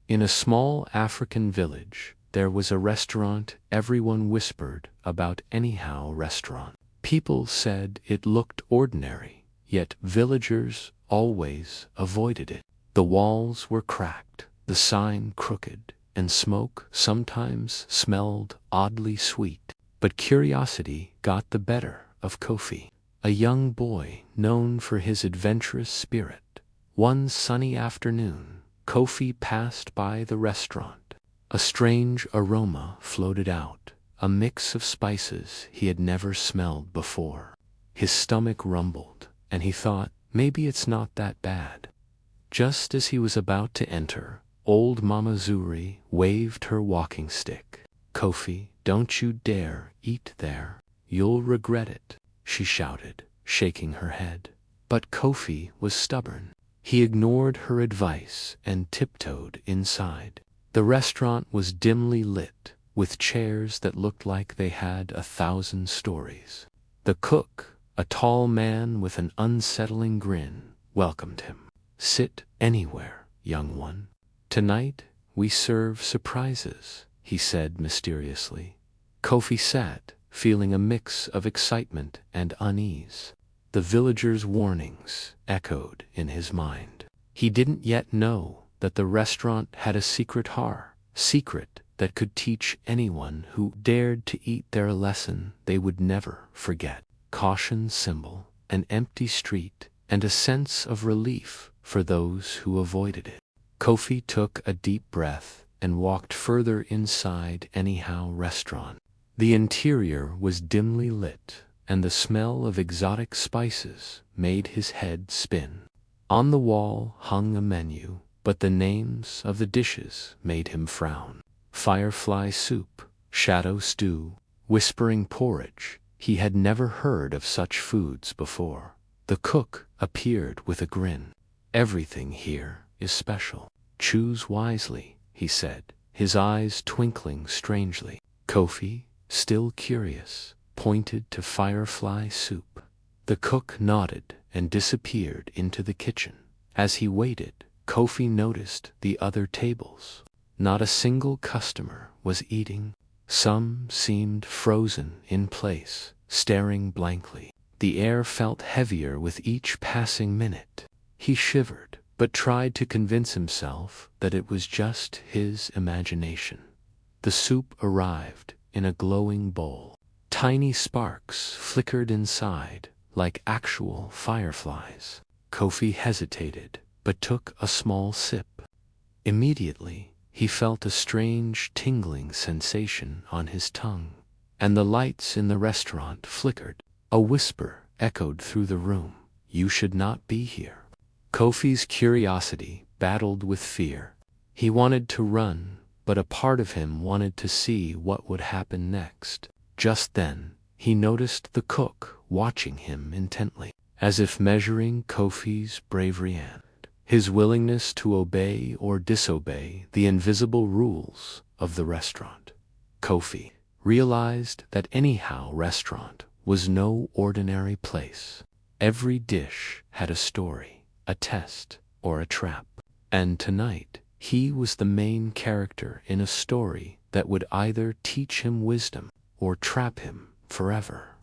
In a small African village, there was a restaurant everyone whispered about. Anyhow restaurant. People said it looked ordinary, yet villagers always avoided it. The walls were cracked, the sign crooked, and smoke sometimes smelled oddly sweet. But curiosity got the better of Kofi, a young boy known for his adventurous spirit. One sunny afternoon, Kofi passed by the restaurant. A strange aroma floated out, a mix of spices he had never smelled before. His stomach rumbled, and he thought, maybe it's not that bad. Just as he was about to enter, old Mama Zuri waved her walking stick. "Kofi, don't you dare eat there. You'll regret it," she shouted, shaking her head. But Kofi was stubborn. He ignored her advice and tiptoed inside. The restaurant was dimly lit, with chairs that looked like they had 1,000 stories. The cook, a tall man with an unsettling grin, welcomed him. "Sit anywhere, young one. Tonight we serve surprises," he said mysteriously. Kofi sat, feeling a mix of excitement and unease. The villagers' warnings echoed in his mind. He didn't yet know that the restaurant had a secret that could teach anyone who dared to eat there a lesson they would never forget. Caution symbol, an empty street, and a sense of relief for those who avoided it. Kofi took a deep breath and walked further inside Anyhow restaurant. The interior was dimly lit, and the smell of exotic spices made his head spin. On the wall hung a menu, but the names of the dishes made him frown. Firefly soup, shadow stew, whispering porridge. He had never heard of such foods before. The cook appeared with a grin. "Everything here is special. Choose wisely," he said, his eyes twinkling strangely. Kofi, still curious, pointed to firefly soup. The cook nodded and disappeared into the kitchen. As he waited, Kofi noticed the other tables. Not a single customer was eating. Some seemed frozen in place, staring blankly. The air felt heavier with each passing minute. He shivered, but tried to convince himself that it was just his imagination. The soup arrived in a glowing bowl. Tiny sparks flickered inside, like actual fireflies. Kofi hesitated, but took a small sip. Immediately, he felt a strange tingling sensation on his tongue, and the lights in the restaurant flickered. A whisper echoed through the room, "You should not be here." Kofi's curiosity battled with fear. He wanted to run, but a part of him wanted to see what would happen next. Just then, he noticed the cook watching him intently, as if measuring Kofi's bravery and his willingness to obey or disobey the invisible rules of the restaurant. Kofi realized that Anyhow restaurant was no ordinary place. Every dish had a story, a test, or a trap. And tonight, he was the main character in a story that would either teach him wisdom or trap him forever.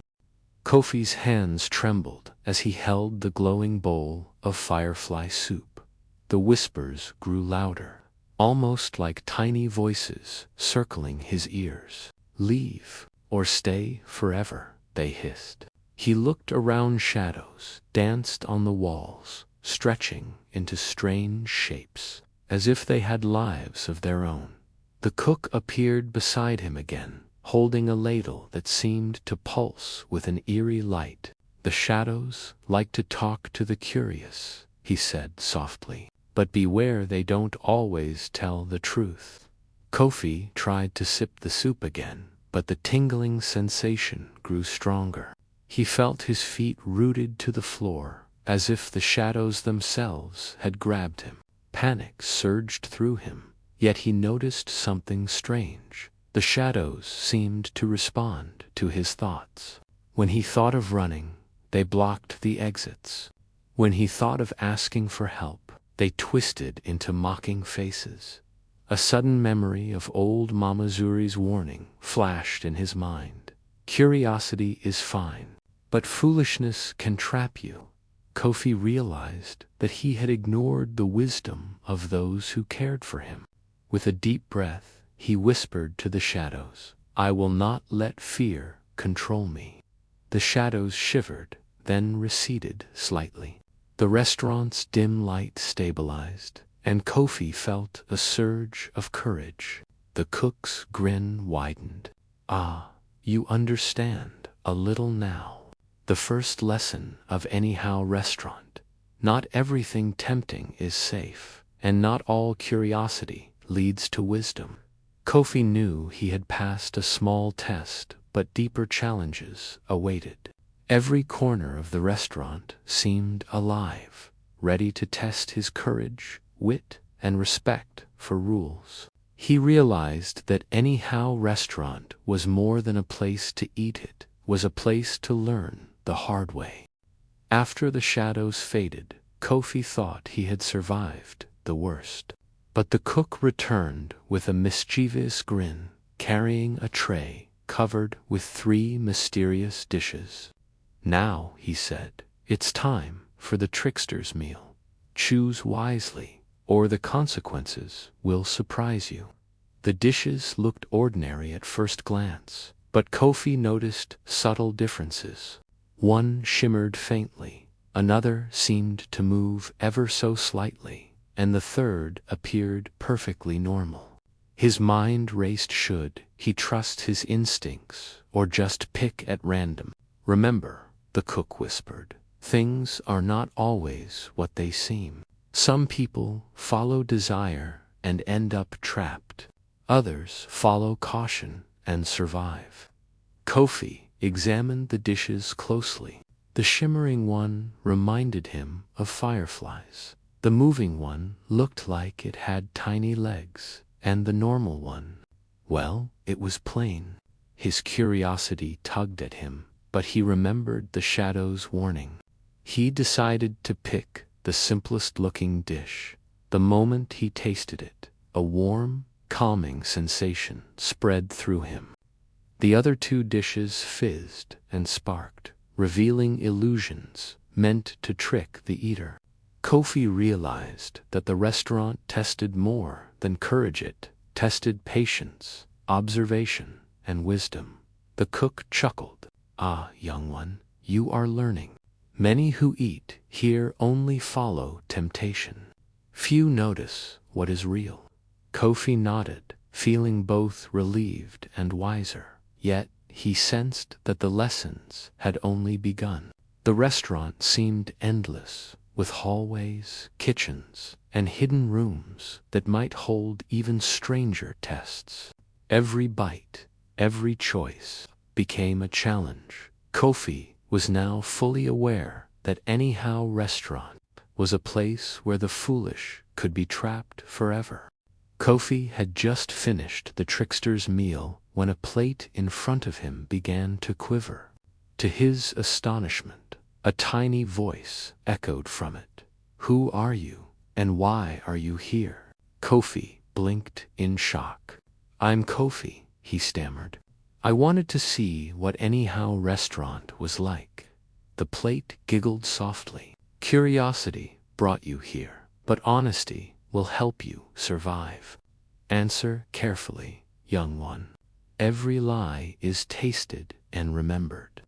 Kofi's hands trembled as he held the glowing bowl of firefly soup. The whispers grew louder, almost like tiny voices circling his ears. "Leave, or stay forever," they hissed. He looked around. Shadows danced on the walls, stretching into strange shapes, as if they had lives of their own. The cook appeared beside him again, holding a ladle that seemed to pulse with an eerie light. "The shadows like to talk to the curious," he said softly, "but beware, they don't always tell the truth." Kofi tried to sip the soup again, but the tingling sensation grew stronger. He felt his feet rooted to the floor, as if the shadows themselves had grabbed him. Panic surged through him, yet he noticed something strange. The shadows seemed to respond to his thoughts. When he thought of running, they blocked the exits. When he thought of asking for help, they twisted into mocking faces. A sudden memory of old Mama Zuri's warning flashed in his mind. Curiosity is fine, but foolishness can trap you. Kofi realized that he had ignored the wisdom of those who cared for him. With a deep breath, he whispered to the shadows, "I will not let fear control me." The shadows shivered, then receded slightly. The restaurant's dim light stabilized, and Kofi felt a surge of courage. The cook's grin widened. "Ah, you understand a little now. The first lesson of anyhow restaurant. Not everything tempting is safe, and not all curiosity leads to wisdom." Kofi knew he had passed a small test, but deeper challenges awaited. Every corner of the restaurant seemed alive, ready to test his courage, wit, and respect for rules. He realized that anyhow restaurant was more than a place to eat, it was a place to learn the hard way. After the shadows faded, Kofi thought he had survived the worst. But the cook returned with a mischievous grin, carrying a tray covered with 3 mysterious dishes. "Now," he said, "it's time for the trickster's meal. Choose wisely, or the consequences will surprise you." The dishes looked ordinary at first glance, but Kofi noticed subtle differences. One shimmered faintly, another seemed to move ever so slightly, and the third appeared perfectly normal. His mind raced. Should he trust his instincts, or just pick at random? "Remember," the cook whispered, "things are not always what they seem. Some people follow desire and end up trapped. Others follow caution and survive." Kofi examined the dishes closely. The shimmering one reminded him of fireflies. The moving one looked like it had tiny legs, and the normal one, well, it was plain. His curiosity tugged at him, but he remembered the shadow's warning. He decided to pick the simplest-looking dish. The moment he tasted it, a warm, calming sensation spread through him. The other 2 dishes fizzed and sparked, revealing illusions meant to trick the eater. Kofi realized that the restaurant tested more than courage, it tested patience, observation, and wisdom. The cook chuckled. "Ah, young one, you are learning. Many who eat here only follow temptation. Few notice what is real." Kofi nodded, feeling both relieved and wiser. Yet he sensed that the lessons had only begun. The restaurant seemed endless, with hallways, kitchens, and hidden rooms that might hold even stranger tests. Every bite, every choice, became a challenge. Kofi was now fully aware that anyhow restaurant was a place where the foolish could be trapped forever. Kofi had just finished the trickster's meal when a plate in front of him began to quiver. To his astonishment, a tiny voice echoed from it. "Who are you, and why are you here?" Kofi blinked in shock. "I'm Kofi," he stammered. "I wanted to see what anyhow restaurant was like." The plate giggled softly. "Curiosity brought you here, but honesty will help you survive. Answer carefully, young one. Every lie is tasted and remembered."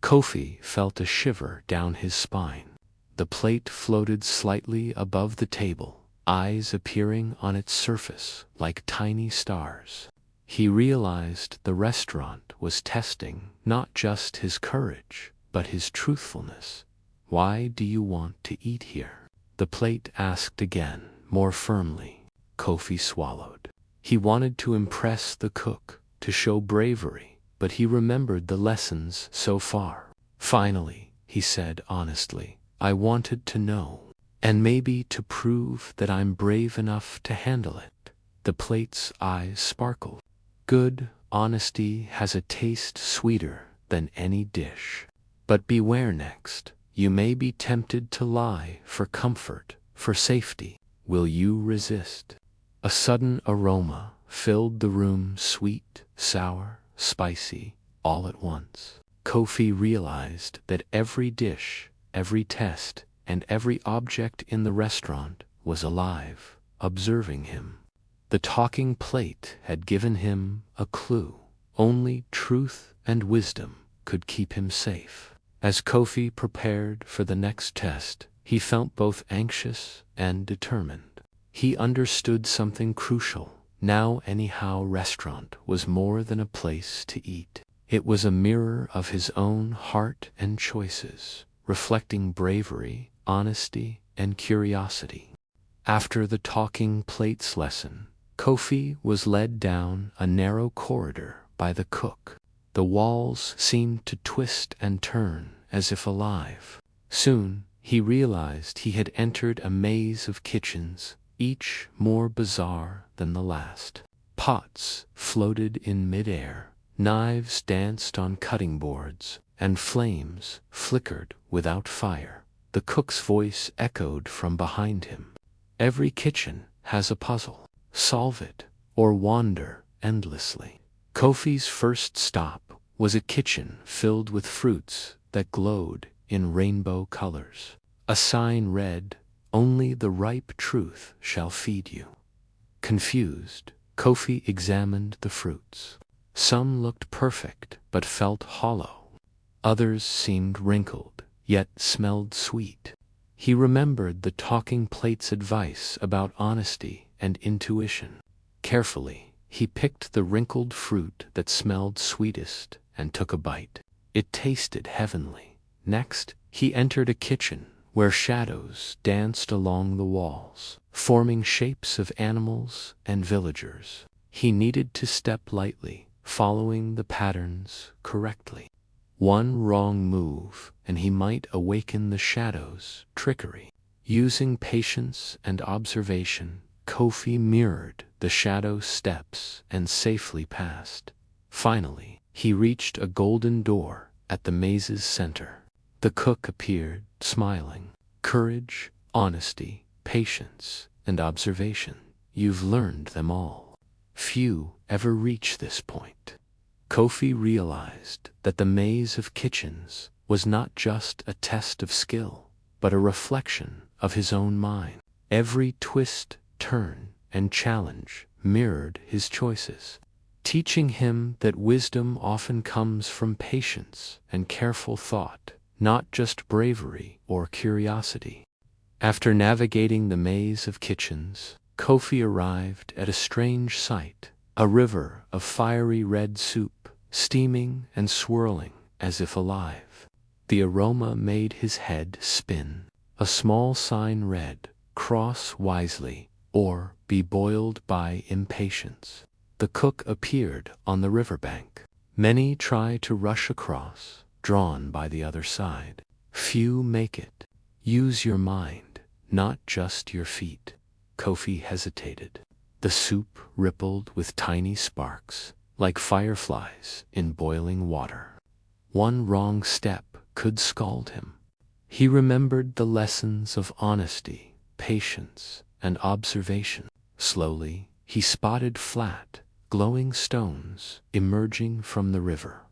Kofi felt a shiver down his spine. The plate floated slightly above the table, eyes appearing on its surface like tiny stars. He realized the restaurant was testing not just his courage, but his truthfulness. "Why do you want to eat here?" the plate asked again, more firmly. Kofi swallowed. He wanted to impress the cook, to show bravery, but he remembered the lessons so far. Finally, he said honestly, "I wanted to know, and maybe to prove that I'm brave enough to handle it." The plate's eyes sparkled. "Good honesty has a taste sweeter than any dish. But beware next. You may be tempted to lie for comfort, for safety. Will you resist?" A A sudden aroma filled the room, sweet, sour, spicy, all at once. Kofi realized that every dish, every test, and every object in the restaurant was alive, observing him. The talking plate had given him a clue. Only truth and wisdom could keep him safe. As Kofi prepared for the next test, he felt both anxious and determined. He understood something crucial. Now Anyhow restaurant was more than a place to eat. It was a mirror of his own heart and choices, reflecting bravery, honesty, and curiosity. After the talking plates lesson, Kofi was led down a narrow corridor by the cook. The walls seemed to twist and turn as if alive. Soon, he realized he had entered a maze of kitchens, each more bizarre than the last. Pots floated in midair, knives danced on cutting boards, and flames flickered without fire. The cook's voice echoed from behind him. Every kitchen has a puzzle. Solve it, or wander endlessly. Kofi's first stop was a kitchen filled with fruits that glowed in rainbow colors. A sign read, "Only the ripe truth shall feed you." Confused, Kofi examined the fruits. Some looked perfect but felt hollow. Others seemed wrinkled, yet smelled sweet. He remembered the talking plate's advice about honesty and intuition. Carefully, he picked the wrinkled fruit that smelled sweetest and took a bite. It tasted heavenly. Next, he entered a kitchen where shadows danced along the walls, forming shapes of animals and villagers. He needed to step lightly, following the patterns correctly. One wrong move, and he might awaken the shadows' trickery. Using patience and observation, Kofi mirrored the shadow steps and safely passed. Finally, he reached a golden door at the maze's center. The cook appeared, smiling. Courage, honesty, patience, and observation. You've learned them all. Few ever reach this point. Kofi realized that the maze of kitchens was not just a test of skill, but a reflection of his own mind. Every twist, turn, and challenge mirrored his choices, teaching him that wisdom often comes from patience and careful thought, not just bravery or curiosity. After navigating the maze of kitchens, Kofi arrived at a strange sight, a river of fiery red soup, steaming and swirling as if alive. The aroma made his head spin. A small sign read, "Cross wisely, or be boiled by impatience." The cook appeared on the riverbank. Many try to rush across, drawn by the other side. Few make it. Use your mind, not just your feet. Kofi hesitated. The soup rippled with tiny sparks, like fireflies in boiling water. One wrong step could scald him. He remembered the lessons of honesty, patience, and observation. Slowly, he spotted flat, glowing stones emerging from the river.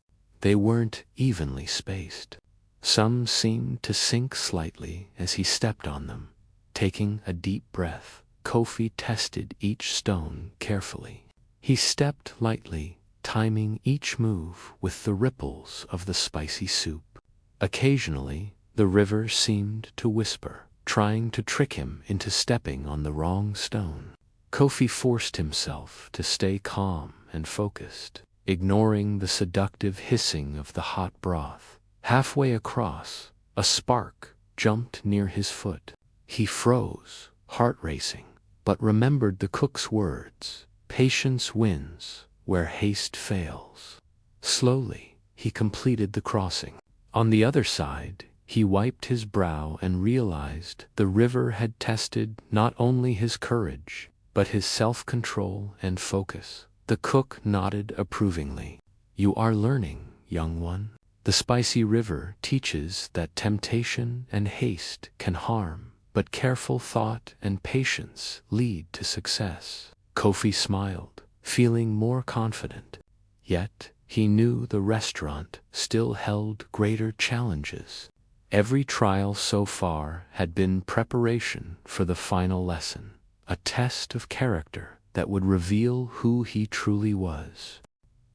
They weren't evenly spaced. Some seemed to sink slightly as he stepped on them. Taking a deep breath, Kofi tested each stone carefully. He stepped lightly, timing each move with the ripples of the spicy soup. Occasionally, the river seemed to whisper, trying to trick him into stepping on the wrong stone. Kofi forced himself to stay calm and focused, ignoring the seductive hissing of the hot broth. Halfway across, a spark jumped near his foot. He froze, heart racing, but remembered the cook's words, "Patience wins where haste fails." Slowly, he completed the crossing. On the other side, he wiped his brow and realized the river had tested not only his courage, but his self-control and focus. The cook nodded approvingly. "You are learning, young one. The spicy river teaches that temptation and haste can harm, but careful thought and patience lead to success." Kofi smiled, feeling more confident. Yet, he knew the restaurant still held greater challenges. Every trial so far had been preparation for the final lesson, a test of character that would reveal who he truly was.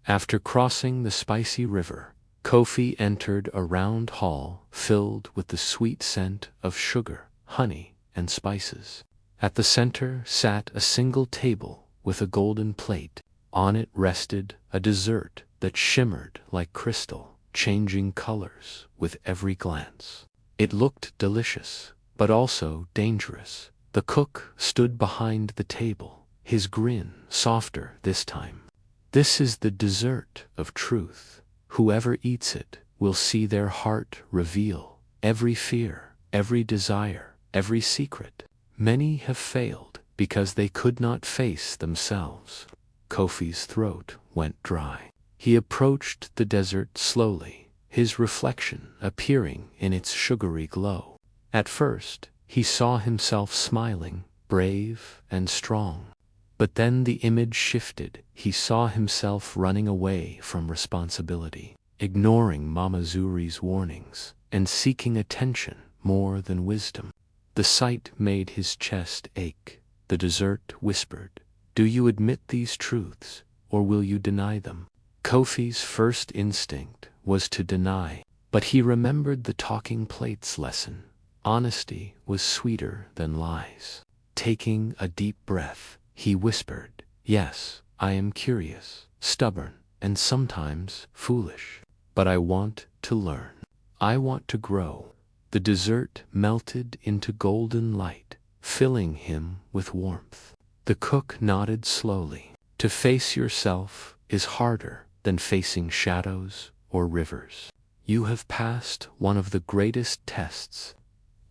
After crossing the spicy river, Kofi entered a round hall filled with the sweet scent of sugar, honey, and spices. At the center sat a single table with a golden plate. On it rested a dessert that shimmered like crystal, changing colors with every glance. It looked delicious, but also dangerous. The cook stood behind the table, his grin softer this time. "This is the dessert of truth. Whoever eats it will see their heart reveal every fear, every desire, every secret. Many have failed because they could not face themselves." Kofi's throat went dry. He approached the dessert slowly, his reflection appearing in its sugary glow. At first, he saw himself smiling, brave and strong. But then the image shifted. He saw himself running away from responsibility, ignoring Mama Zuri's warnings, and seeking attention more than wisdom. The sight made his chest ache. The dessert whispered, "Do you admit these truths, or will you deny them?" Kofi's first instinct was to deny, but he remembered the talking plates lesson. Honesty was sweeter than lies. Taking a deep breath, he whispered, "Yes, I am curious, stubborn, and sometimes foolish. But I want to learn. I want to grow." The dessert melted into golden light, filling him with warmth. The cook nodded slowly. "To face yourself is harder than facing shadows or rivers. You have passed one of the greatest tests."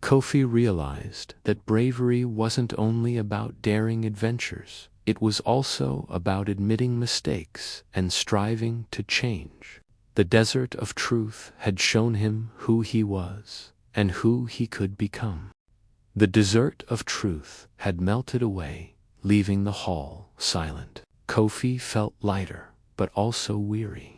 Kofi realized that bravery wasn't only about daring adventures, it was also about admitting mistakes and striving to change. The desert of truth had shown him who he was and who he could become. The dessert of truth had melted away, leaving the hall silent. Kofi felt lighter, but also weary.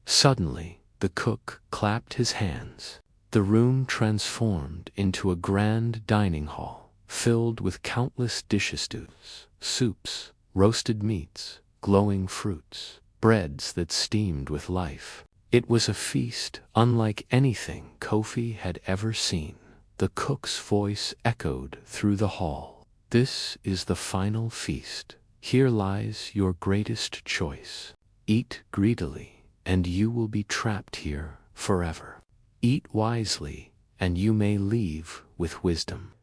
Suddenly, the cook clapped his hands. The room transformed into a grand dining hall, filled with countless dishes, stews, soups, roasted meats, glowing fruits, breads that steamed with life. It was a feast unlike anything Kofi had ever seen. The cook's voice echoed through the hall. "This is the final feast. Here lies your greatest choice. Eat greedily, and you will be trapped here forever. Eat wisely, and you may leave with wisdom."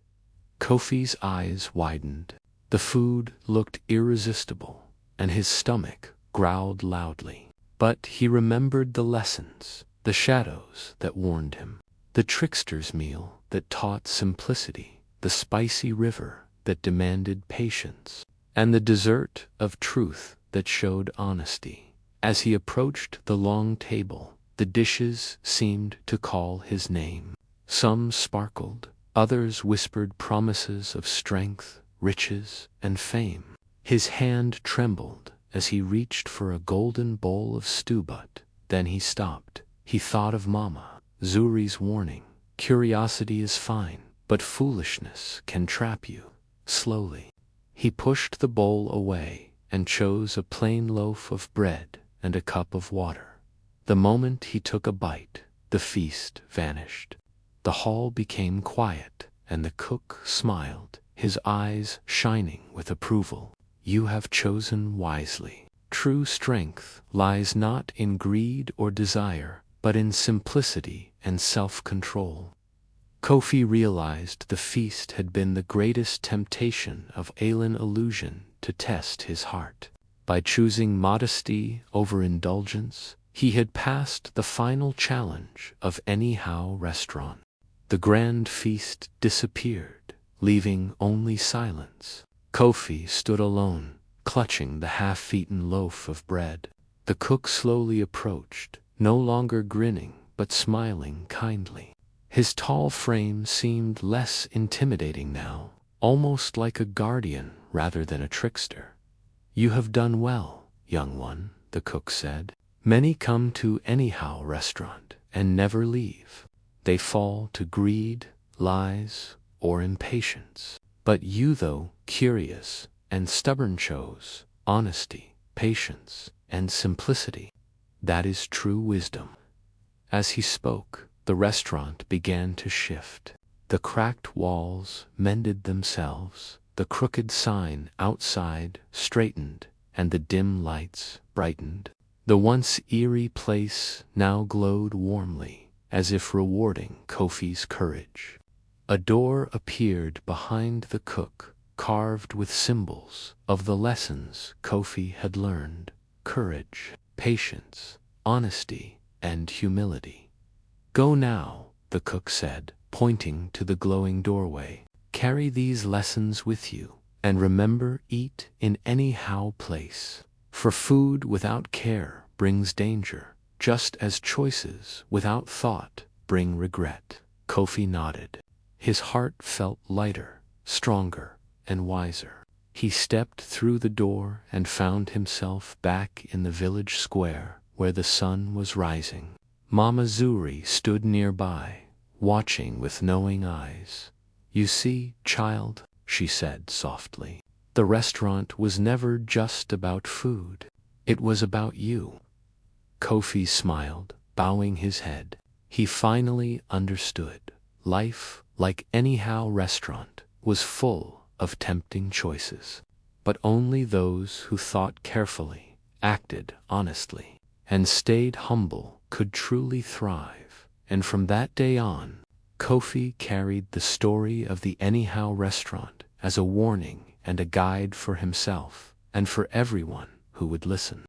Kofi's eyes widened. The food looked irresistible, and his stomach growled loudly. But he remembered the lessons, the shadows that warned him, the trickster's meal that taught simplicity, the spicy river that demanded patience, and the dessert of truth that showed honesty. As he approached the long table, the dishes seemed to call his name. Some sparkled, others whispered promises of strength, riches, and fame. His hand trembled as he reached for a golden bowl of stew, but then he stopped. He thought of Mama Zuri's warning. Curiosity is fine, but foolishness can trap you. Slowly, he pushed the bowl away and chose a plain loaf of bread and a cup of water. The moment he took a bite, the feast vanished. The hall became quiet, and the cook smiled, his eyes shining with approval. "You have chosen wisely. True strength lies not in greed or desire, but in simplicity and self-control." Kofi realized the feast had been the greatest temptation of alien illusion to test his heart. By choosing modesty over indulgence, he had passed the final challenge of anyhow restaurant. The grand feast disappeared, leaving only silence. Kofi stood alone, clutching the half-eaten loaf of bread. The cook slowly approached, no longer grinning, but smiling kindly. His tall frame seemed less intimidating now, almost like a guardian rather than a trickster. You have done well, young one, the cook said. Many come to anyhow restaurant and never leave. They fall to greed, lies, or impatience. But you, though curious and stubborn, chose honesty, patience, and simplicity. That is true wisdom. As he spoke, the restaurant began to shift. The cracked walls mended themselves, the crooked sign outside straightened, and the dim lights brightened. The once eerie place now glowed warmly, as if rewarding Kofi's courage. A door appeared behind the cook, carved with symbols of the lessons Kofi had learned: courage, patience, honesty, and humility. Go now, the cook said, pointing to the glowing doorway. Carry these lessons with you, and remember, eat in anyhow place. For food without care brings danger, just as choices without thought bring regret. Kofi nodded. His heart felt lighter, stronger, and wiser. He stepped through the door and found himself back in the village square where the sun was rising. Mama Zuri stood nearby, watching with knowing eyes. You see, child, she said softly, the restaurant was never just about food. It was about you. Kofi smiled, bowing his head. He finally understood. Life, like anyhow restaurant, was full of tempting choices. But only those who thought carefully, acted honestly, and stayed humble could truly thrive. And from that day on, Kofi carried the story of the anyhow restaurant as a warning and a guide for himself and for everyone who would listen.